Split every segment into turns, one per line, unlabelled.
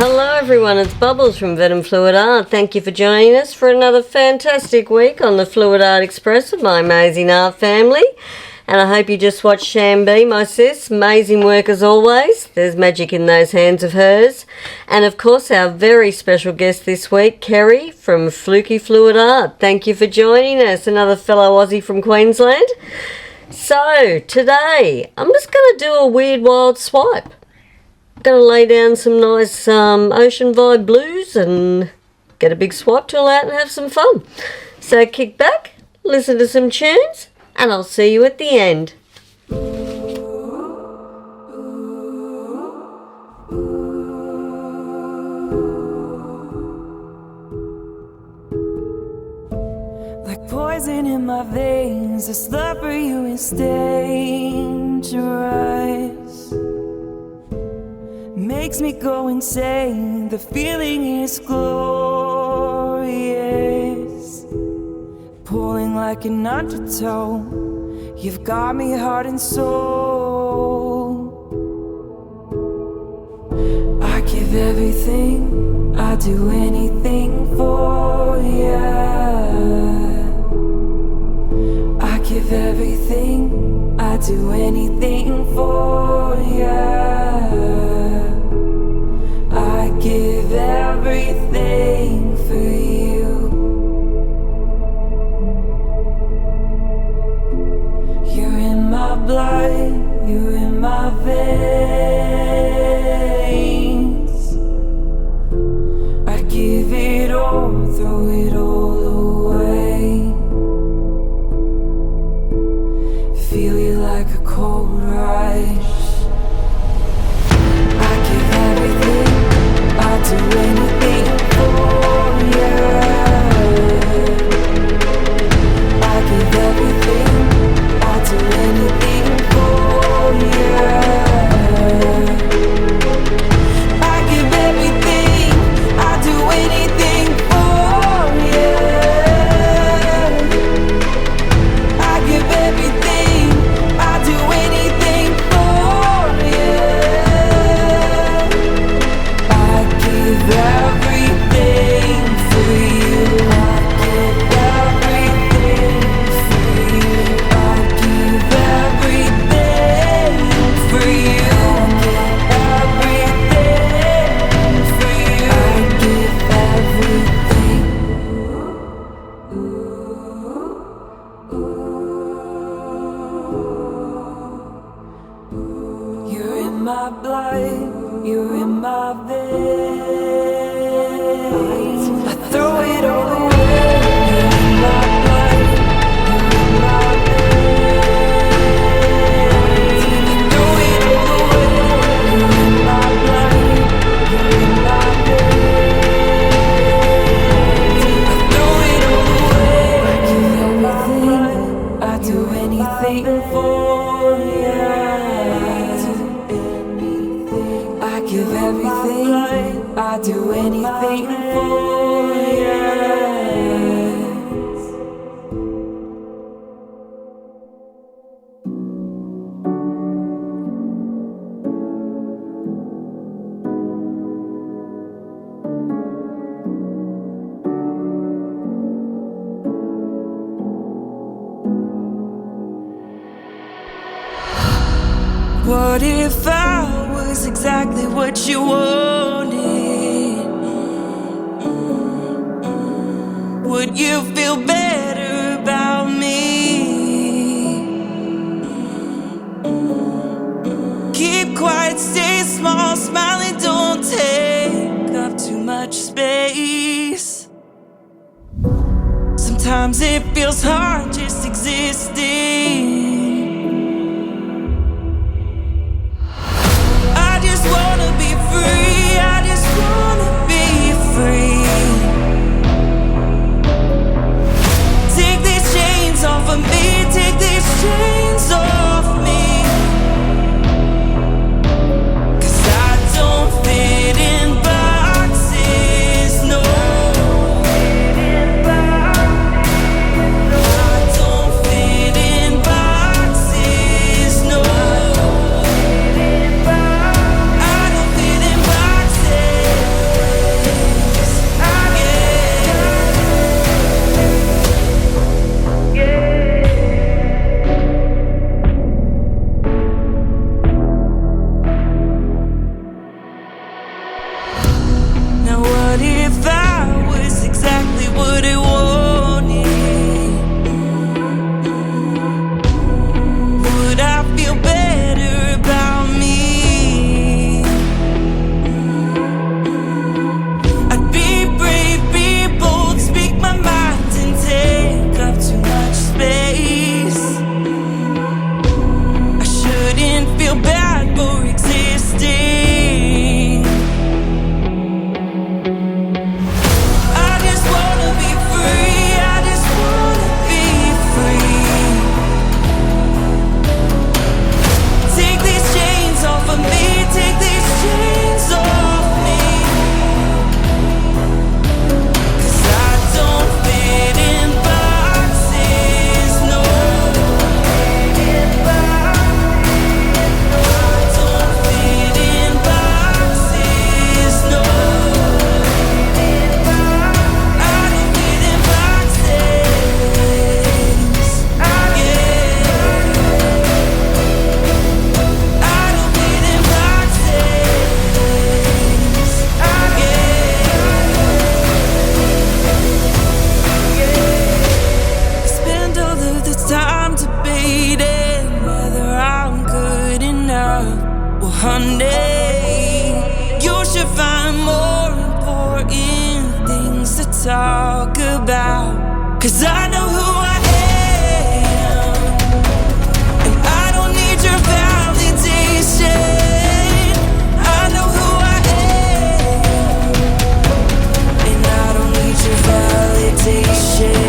Hello everyone, it's Bubbles from Venom Fluid Art. Thank you for joining us for another fantastic week on the Fluid Art Express with my amazing art family. And I hope you just watched Shambi, my sis. Amazing work as always. There's magic in those hands of hers. And of course our very special guest this week, Carrie from FlukieFluidArt. Thank you for joining us, another fellow Aussie from Queensland. So today I'm just going to do a weird wild swipe. Going to lay down some nice ocean vibe blues and get a big swipe tool out and have some fun. So kick back, listen to some tunes, and I'll see you at the end.
Like poison in my veins, this love for you is dangerous. Makes me go insane, the feeling is glorious. Pulling like an undertow, you've got me heart and soul. I give everything, I do anything for you. I give everything, I do anything for you. I give everything for you. You're in my blood, you're in my veins. I give it all, throw it all away. Feel you like a cold rush. I'll do anything for you. I give everything, I'll do anything for you. I give everything, I'll do anything for you. I give everything, I'll do anything for you. Everything for you, I give everything for you. I give everything for you. I give everything for you. You're in my blood, you're in my veins. I throw it all away. You're in my blood, you're in my veins. I throw it all away. You're in my blood, you're in my veins. I throw it all away. I give everything, I do anything for you. I give everything, I do anything for you. What if I was exactly what you wanted? Would you feel better about me? Keep quiet, stay small, smiling, don't take up too much space. Sometimes it feels hard just existing. I just wanna be free, I just wanna be free. Take these chains off of me, take these chains off me. 'Cause I don't fit in boxes, no. I don't fit in boxes. more important things to talk about. 'Cause I know who I am, and I don't need your validation. I know who I am, and I don't need your validation.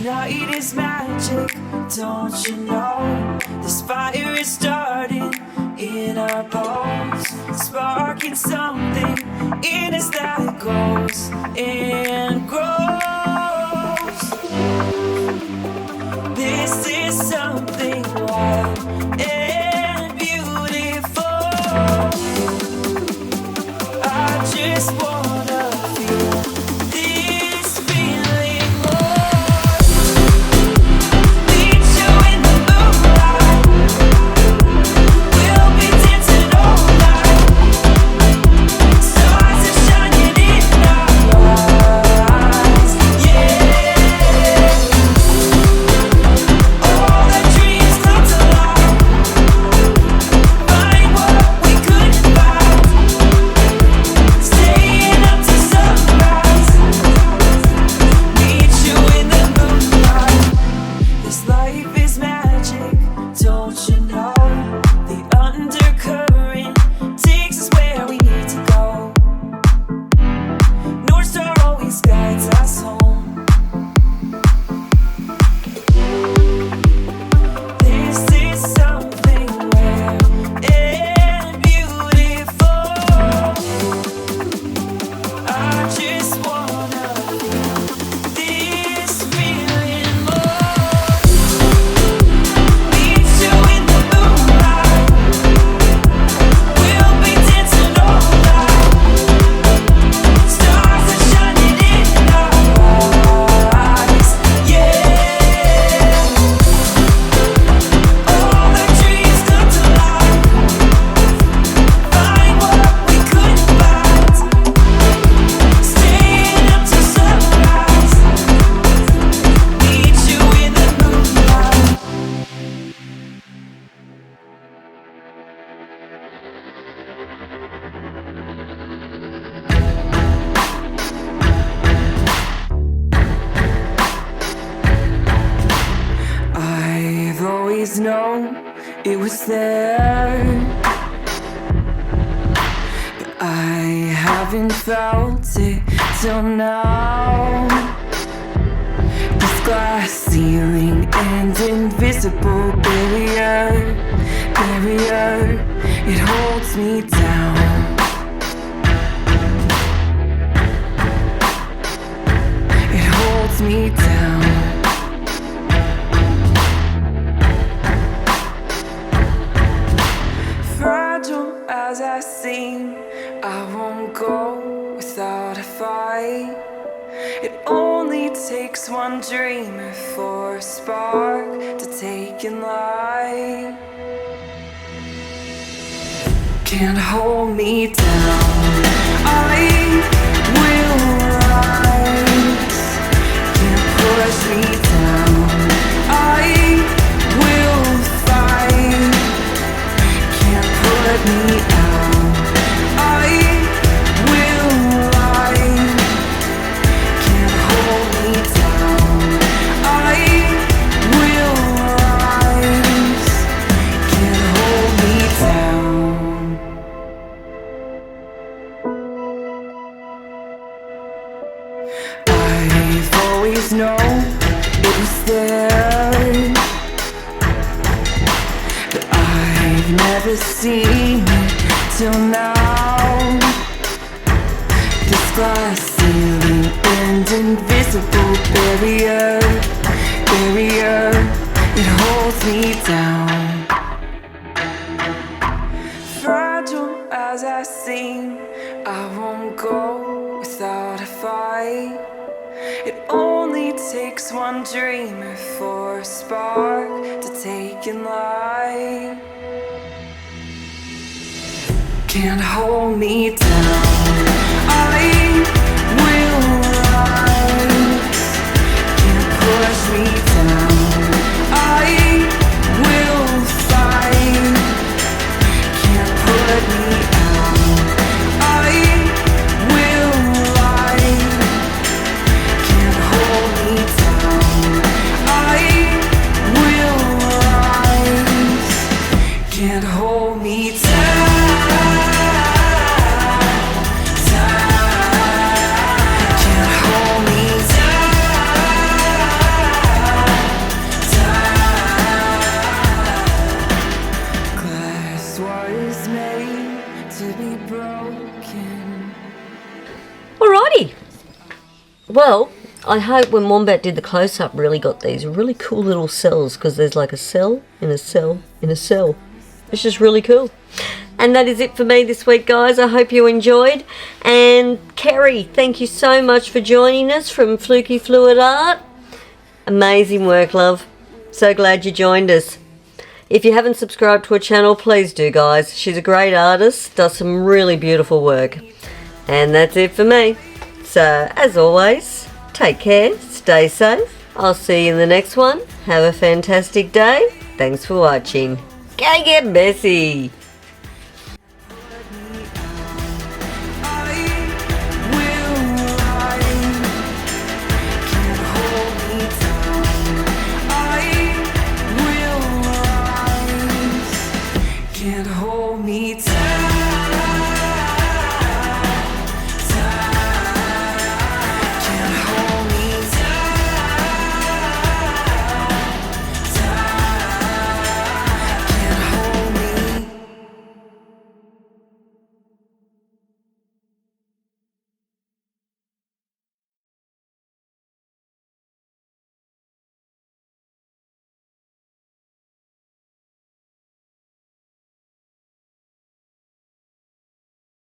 Night is magic, don't you know? This fire is starting in our bones, sparking something in us that goes and grows. This is something wild and beautiful. I just wanna feel this feeling more. It was there, but I haven't felt it till now. This glass ceiling and invisible barrier, it holds me down. It holds me down. As I seem, I won't go without a fight. It only takes one dreamer for a spark to take in light. Can't hold me down, I will rise. Can't push me down, I will fight. Can't put me out, I will lie. Can't hold me down, I will rise. never seen it till now. This glass ceiling and invisible barrier, it holds me down. Fragile as I seem, I won't go without a fight. It only takes one dreamer for a spark to take in light. Can't hold me down, I will rise. Can't push me down, I will fight. Can't put me out, I will lie. Can't hold me down, I will rise. Can't hold me down.
Alrighty. Well, I hope when Wombat did the close-up really got these really cool little cells, because there's like a cell in a cell in a cell. It's just really cool. And that is it for me this week, guys. I hope you enjoyed. And Carrie, thank you so much for joining us from FlukieFluidArt. Amazing work, love. So glad you joined us. If you haven't subscribed to her channel, please do, guys. She's a great artist, does some really beautiful work. And that's it for me. So, as always, take care, stay safe. I'll see you in the next one. Have a fantastic day. Thanks for watching. Go get messy.